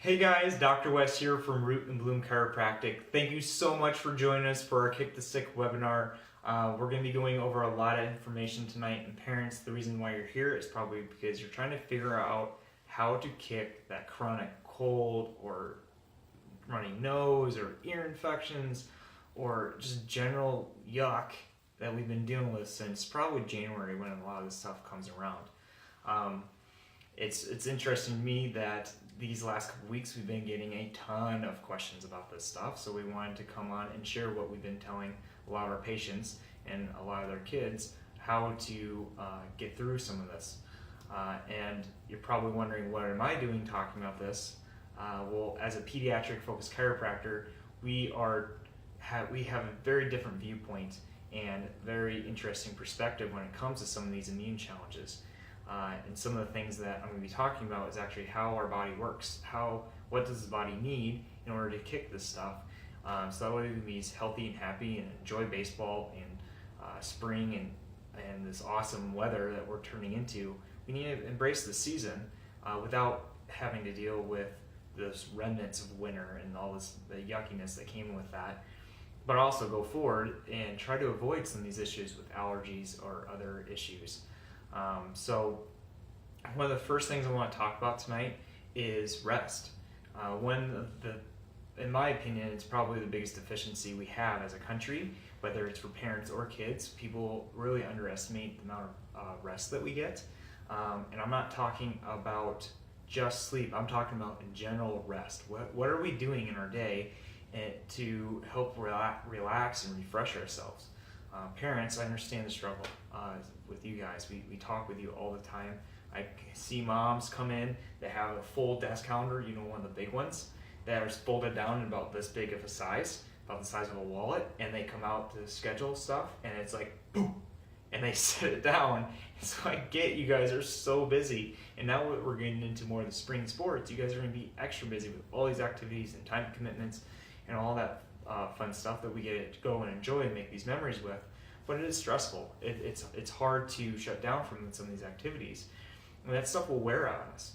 Hey guys, Dr. West here from Root and Bloom Chiropractic. Thank you so much for joining us for our Kick the Sick webinar. We're going to be going over a lot of information tonight, and parents, the reason why you're here is probably because you're trying to figure out how to kick that chronic cold or runny nose or ear infections or just general yuck that we've been dealing with since probably January when a lot of this stuff comes around. It's interesting to me that these last couple weeks we've been getting a ton of questions about this stuff, so we wanted to come on and share what we've been telling a lot of our patients and a lot of their kids, how to get through some of this. And you're probably wondering, what am I doing talking about this? Well, as a pediatric focused chiropractor, we have a very different viewpoint and very interesting perspective when it comes to some of these immune challenges. And some of the things that I'm going to be talking about is actually how our body works. What does the body need in order to kick this stuff? So that way we can be healthy and happy and enjoy baseball in spring and this awesome weather that we're turning into. We need to embrace the season without having to deal with those remnants of winter and all the yuckiness that came with that. But also go forward and try to avoid some of these issues with allergies or other issues. So one of the first things I want to talk about tonight is rest. In my opinion, it's probably the biggest deficiency we have as a country, whether it's for parents or kids. People really underestimate the amount of rest that we get. And I'm not talking about just sleep. I'm talking about in general rest. What are we doing in our day to help relax and refresh ourselves? Parents, I understand the struggle with you guys. We talk with you all the time. I see moms come in that have a full desk calendar, one of the big ones, that are folded down in about this big of a size, about the size of a wallet, and they come out to schedule stuff, and it's like, boom, and they set it down. So I get you guys are so busy, and now we're getting into more of the spring sports. You guys are going to be extra busy with all these activities and time commitments and all that fun stuff that we get to go and enjoy and make these memories with. But it is stressful. It's hard to shut down from some of these activities, and that stuff will wear out on us.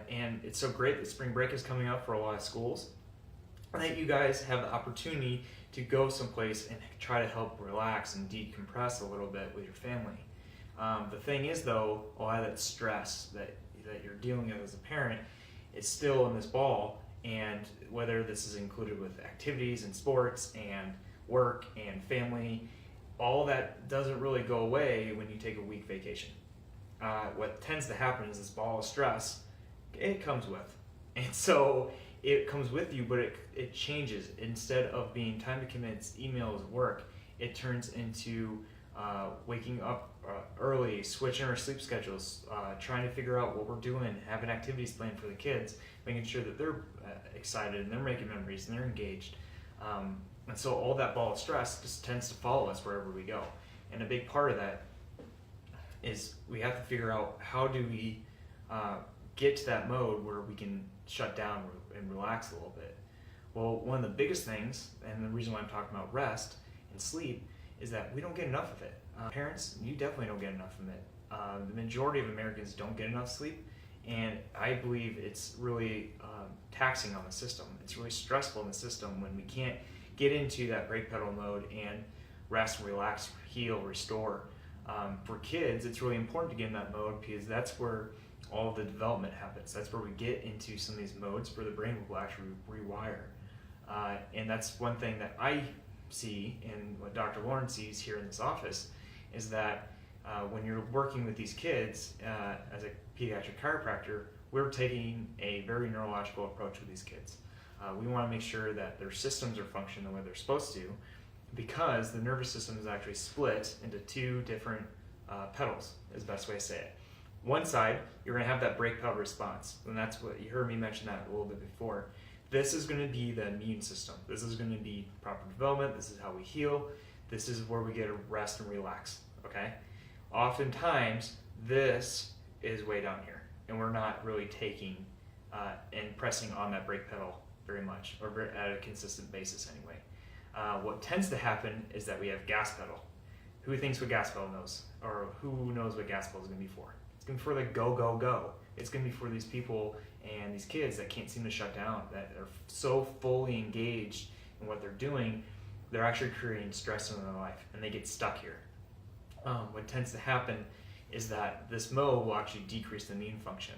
And it's so great that spring break is coming up for a lot of schools, and that you guys have the opportunity to go someplace and try to help relax and decompress a little bit with your family. The thing is, though, a lot of that stress that you're dealing with as a parent is still in this ball, and whether this is included with activities and sports and work and family, all that doesn't really go away when you take a week vacation. What tends to happen is this ball of stress, it comes with. And so it comes with you, but it changes. Instead of being time to commit, emails, work, it turns into waking up early, switching our sleep schedules, trying to figure out what we're doing, having activities planned for the kids, making sure that they're excited and they're making memories and they're engaged. And so all that ball of stress just tends to follow us wherever we go. And a big part of that is we have to figure out, how do we get to that mode where we can shut down and relax a little bit. Well, one of the biggest things, and the reason why I'm talking about rest and sleep, is that we don't get enough of it. Parents, you definitely don't get enough of it. The majority of Americans don't get enough sleep, and I believe it's really taxing on the system. It's really stressful in the system when we can't get into that brake pedal mode and rest, relax, heal, restore. For kids, it's really important to get in that mode because that's where all of the development happens. That's where we get into some of these modes where the brain will actually rewire. And that's one thing that I see, and what Dr. Lauren sees here in this office, is that when you're working with these kids as a pediatric chiropractor, we're taking a very neurological approach with these kids. We want to make sure that their systems are functioning the way they're supposed to, because the nervous system is actually split into two different pedals, is the best way to say it. One side, you're going to have that brake pedal response, and that's what you heard me mention that a little bit before. This is going to be the immune system. This is going to be proper development. This is how we heal. This is where we get to rest and relax, okay? Oftentimes, this is way down here, and we're not really taking and pressing on that brake pedal very much, or at a consistent basis anyway. What tends to happen is that we have gas pedal. Who thinks what gas pedal knows? Or who knows what gas pedal is going to be for? It's going to be for the go, go, go. It's going to be for these people and these kids that can't seem to shut down, that are so fully engaged in what they're doing, they're actually creating stress in their life, and they get stuck here. What tends to happen is that this mode will actually decrease the immune function.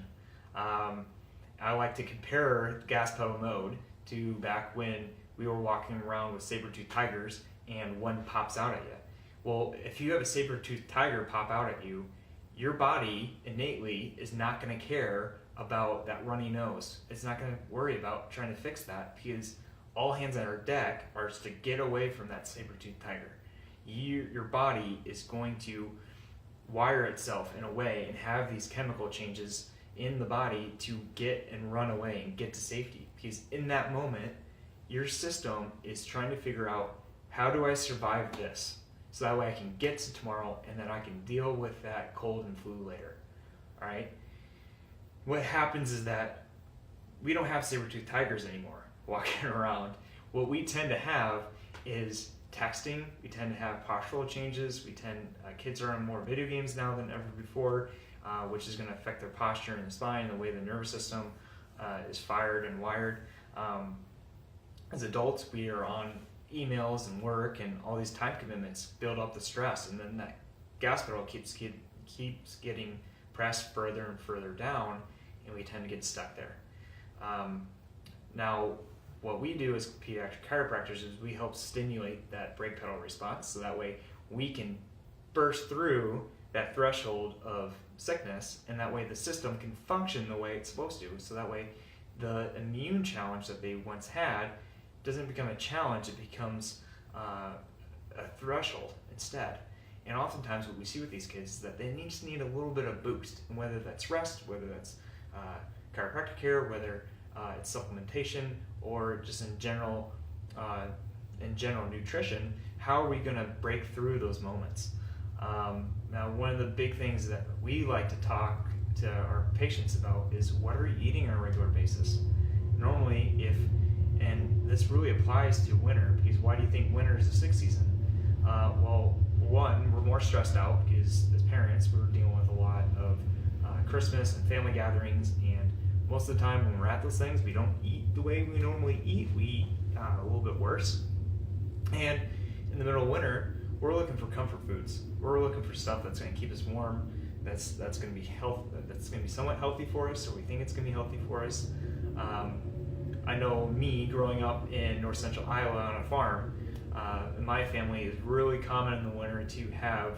I like to compare gas pedal mode to back when we were walking around with saber-toothed tigers and one pops out at you. Well, if you have a saber-toothed tiger pop out at you, your body innately is not going to care about that runny nose. It's not going to worry about trying to fix that, because all hands on our deck are to get away from that saber-toothed tiger. Your body is going to wire itself in a way and have these chemical changes in the body to get and run away and get to safety, because in that moment your system is trying to figure out, how do I survive this so that way I can get to tomorrow and then I can deal with that cold and flu later. All right, what happens is that we don't have saber-toothed tigers anymore walking around. What we tend to have is texting. We tend to have postural changes. Kids are on more video games now than ever before, which is going to affect their posture and the spine, the way the nervous system is fired and wired. As adults, we are on emails and work, and all these time commitments build up the stress, and then that gas pedal keeps getting pressed further and further down, and we tend to get stuck there. Now, what we do as pediatric chiropractors is we help stimulate that brake pedal response, so that way we can burst through that threshold of sickness, and that way the system can function the way it's supposed to, so that way the immune challenge that they once had doesn't become a challenge, it becomes a threshold instead. And oftentimes what we see with these kids is that they just need a little bit of boost, and whether that's rest, whether that's chiropractic care, whether it's supplementation, or just in general nutrition, how are we going to break through those moments? Now, one of the big things that we like to talk to our patients about is, what are you eating on a regular basis? Normally, and this really applies to winter, because why do you think winter is the sick season? Well, one, we're more stressed out because as parents, we're dealing with a lot of Christmas and family gatherings, and most of the time when we're at those things, we don't eat the way we normally eat. We eat a little bit worse. And in the middle of winter, we're looking for comfort foods. We're looking for stuff that's going to keep us warm, that's going to be that's going to be somewhat healthy for us, or we think it's going to be healthy for us. I know me growing up in north central Iowa on a farm, in my family, it's really common in the winter to have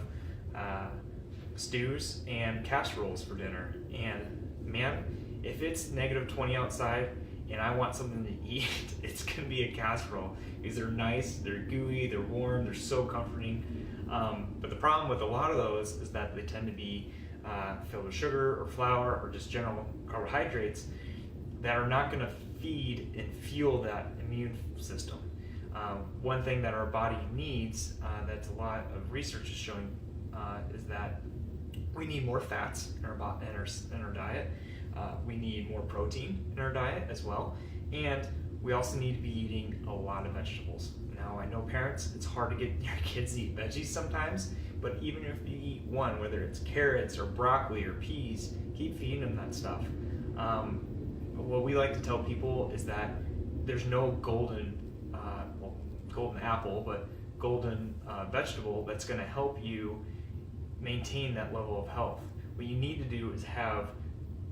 stews and casseroles for dinner. And man, if it's -20 outside and I want something to eat, it's going to be a casserole, because they're nice, they're gooey, they're warm, they're so comforting. But the problem with a lot of those is that they tend to be filled with sugar or flour or just general carbohydrates that are not going to feed and fuel that immune system. One thing that our body needs, that a lot of research is showing, is that we need more fats in our diet. We need more protein in our diet as well, and we also need to be eating a lot of vegetables. Now, I know parents, it's hard to get your kids to eat veggies sometimes, but even if you eat one, whether it's carrots or broccoli or peas, keep feeding them that stuff. What we like to tell people is that there's no golden apple, but golden vegetable that's going to help you maintain that level of health. What you need to do is have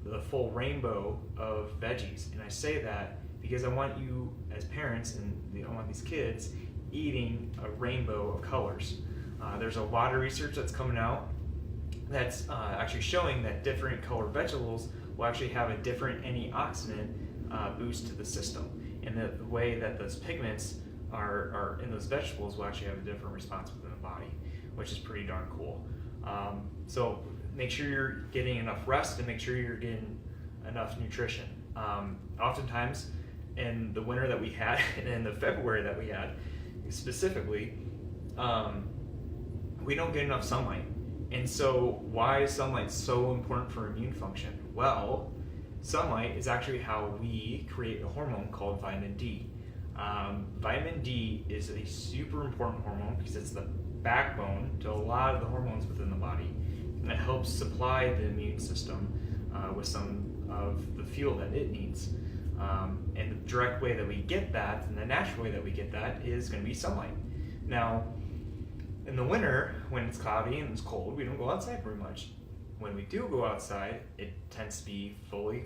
the full rainbow of veggies, and I say that because I want you as parents, and I want these kids eating a rainbow of colors. There's a lot of research that's coming out that's actually showing that different colored vegetables will actually have a different antioxidant boost to the system, and the way that those pigments are in those vegetables will actually have a different response within the body, which is pretty darn cool. So make sure you're getting enough rest, and make sure you're getting enough nutrition. Oftentimes in the winter that we had and in the February that we had specifically, we don't get enough sunlight. And so why is sunlight so important for immune function? Well, sunlight is actually how we create a hormone called vitamin D. Vitamin D is a super important hormone because it's the backbone to a lot of the hormones within the body, and it helps supply the immune system with some of the fuel that it needs. And the direct way that we get that, and the natural way that we get that, is going to be sunlight. Now, in the winter, when it's cloudy and it's cold, we don't go outside very much. When we do go outside, it tends to be fully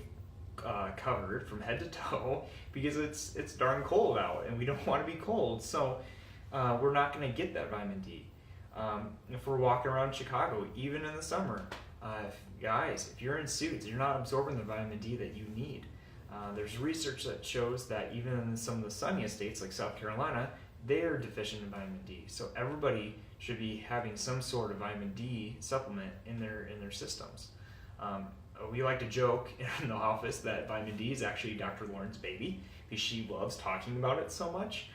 covered from head to toe because it's darn cold out and we don't want to be cold. So we're not going to get that vitamin D. If we're walking around Chicago, even in the summer, if you're in suits, you're not absorbing the vitamin D that you need. There's research that shows that even in some of the sunniest states like South Carolina, they are deficient in vitamin D. So everybody should be having some sort of vitamin D supplement in their systems. We like to joke in the office that vitamin D is actually Dr. Lauren's baby because she loves talking about it so much.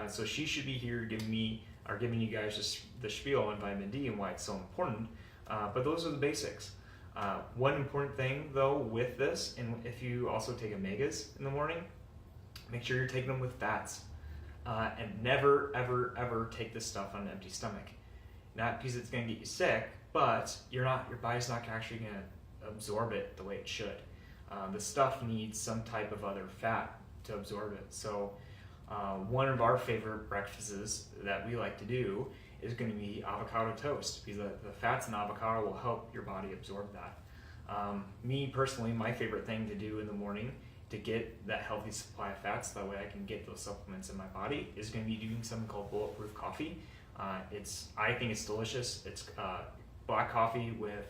So she should be here giving you guys just the spiel on vitamin D and why it's so important. But those are the basics. One important thing though with this, and if you also take omegas in the morning, make sure you're taking them with fats. And never, ever, ever take this stuff on an empty stomach. Not because it's going to get you sick, but your body's not actually going to absorb it the way it should. The stuff needs some type of other fat to absorb it. So one of our favorite breakfasts that we like to do is going to be avocado toast, because the fats in avocado will help your body absorb that. Me personally, my favorite thing to do in the morning to get that healthy supply of fats, that way I can get those supplements in my body, is going to be doing something called bulletproof coffee. I think it's delicious. It's black coffee with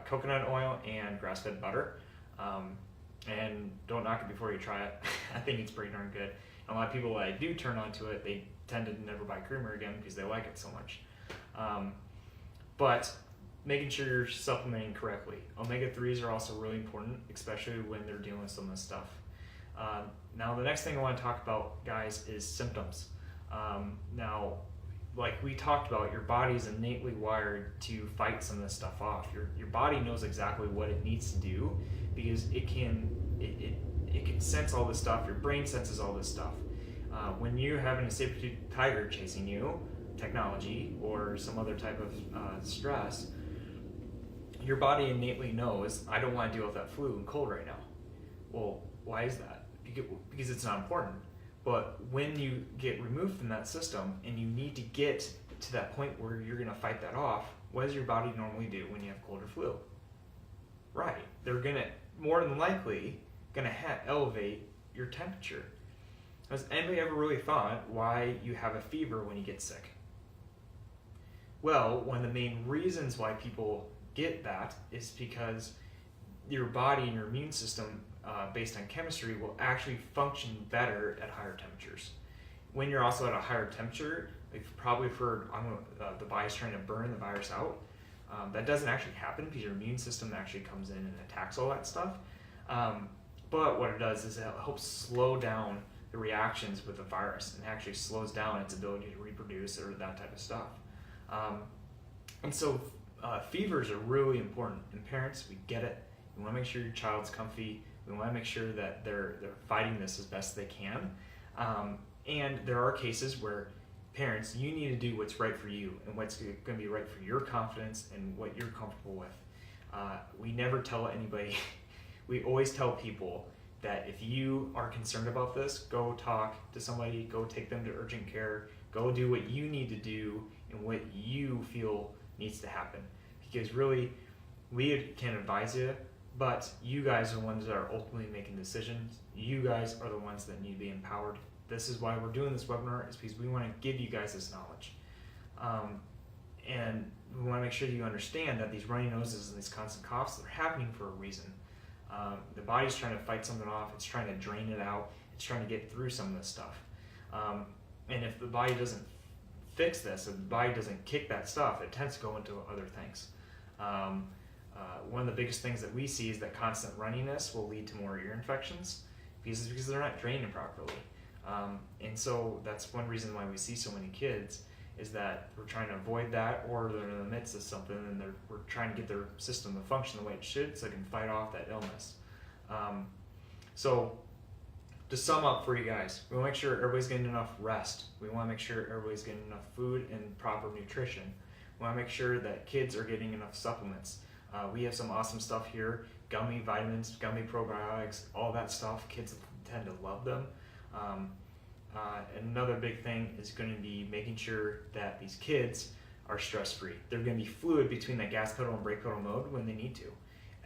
coconut oil and grass-fed butter. And don't knock it before you try it. I think it's pretty darn good. And a lot of people that do turn onto it, they tend to never buy creamer again because they like it so much. But making sure you're supplementing correctly. Omega-3s are also really important, especially when they're dealing with some of this stuff. Now, the next thing I want to talk about, guys, is symptoms. Now, like we talked about, your body is innately wired to fight some of this stuff off. Your body knows exactly what it needs to do because it can sense all this stuff. Your brain senses all this stuff. When you're having a saber-toothed tiger chasing you, technology or some other type of stress, your body innately knows, I don't want to deal with that flu and cold right now. Well, why is that? Because it's not important. But when you get removed from that system and you need to get to that point where you're going to fight that off, what does your body normally do when you have cold or flu? Right, they're going to, more than likely, going to elevate your temperature. Has anybody ever really thought why you have a fever when you get sick? Well, one of the main reasons why people get that is because your body and your immune system, based on chemistry, will actually function better at higher temperatures. When you're also at a higher temperature, you've probably heard the body's trying to burn the virus out. That doesn't actually happen because your immune system actually comes in and attacks all that stuff. But what it does is it helps slow down the reactions with the virus and actually slows down its ability to reproduce or that type of stuff. And so fevers are really important. And parents, we get it. We want to make sure your child's comfy. We want to make sure that they're fighting this as best they can. And there are cases where parents, you need to do what's right for you and what's going to be right for your confidence and what you're comfortable with. We never tell anybody, we always tell people that if you are concerned about this, go talk to somebody, go take them to urgent care, go do what you need to do and what you feel needs to happen. Because really, we can advise you, but you guys are the ones that are ultimately making decisions. You guys are the ones that need to be empowered. This is why we're doing this webinar, is because we want to give you guys this knowledge. And we want to make sure that you understand that these runny noses and these constant coughs, they're happening for a reason. The body's trying to fight something off, it's trying to drain it out, it's trying to get through some of this stuff. And if the body doesn't fix this, if the body doesn't kick that stuff, it tends to go into other things. One of the biggest things that we see is that constant runniness will lead to more ear infections because they're not draining properly. And so that's one reason why we see so many kids, is that we're trying to avoid that, or they're in the midst of something and we're trying to get their system to function the way it should so they can fight off that illness. So to sum up for you guys, we want to make sure everybody's getting enough rest. We want to make sure everybody's getting enough food and proper nutrition. We want to make sure that kids are getting enough supplements. We have some awesome stuff here. gummy vitamins, gummy probiotics, all that stuff. Kids tend to love them. Another big thing is going to be making sure that these kids are stress-free. They're going to be fluid between the gas pedal and brake pedal mode when they need to.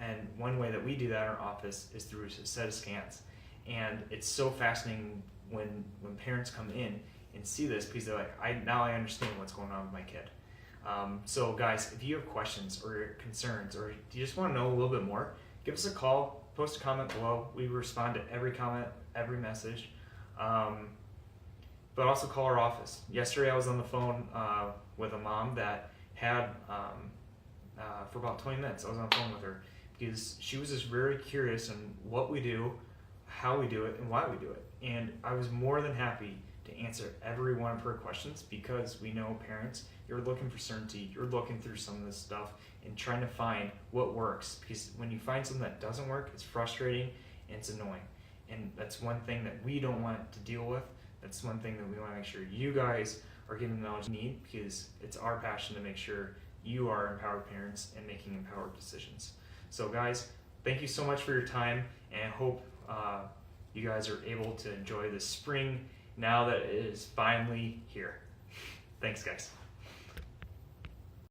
And one way that we do that in our office is through a set of scans. And it's so fascinating when parents come in and see this, because they're like, now I understand what's going on with my kid. So guys, if you have questions or concerns, or you just want to know a little bit more, give us a call, post a comment below. We respond to every comment, every message. But also call our office. Yesterday I was on the phone with a mom that had, for about 20 minutes, I was on the phone with her, because she was just very curious on what we do, how we do it, and why we do it. And I was more than happy to answer every one of her questions, because we know parents, you're looking for certainty, you're looking through some of this stuff and trying to find what works, because when you find something that doesn't work, it's frustrating and it's annoying. And that's one thing that we don't want to deal with. That's one thing that we want to make sure you guys are given the knowledge you need, because it's our passion to make sure you are empowered parents and making empowered decisions. So guys, thank you so much for your time, and I hope you guys are able to enjoy the spring now that it is finally here. Thanks guys.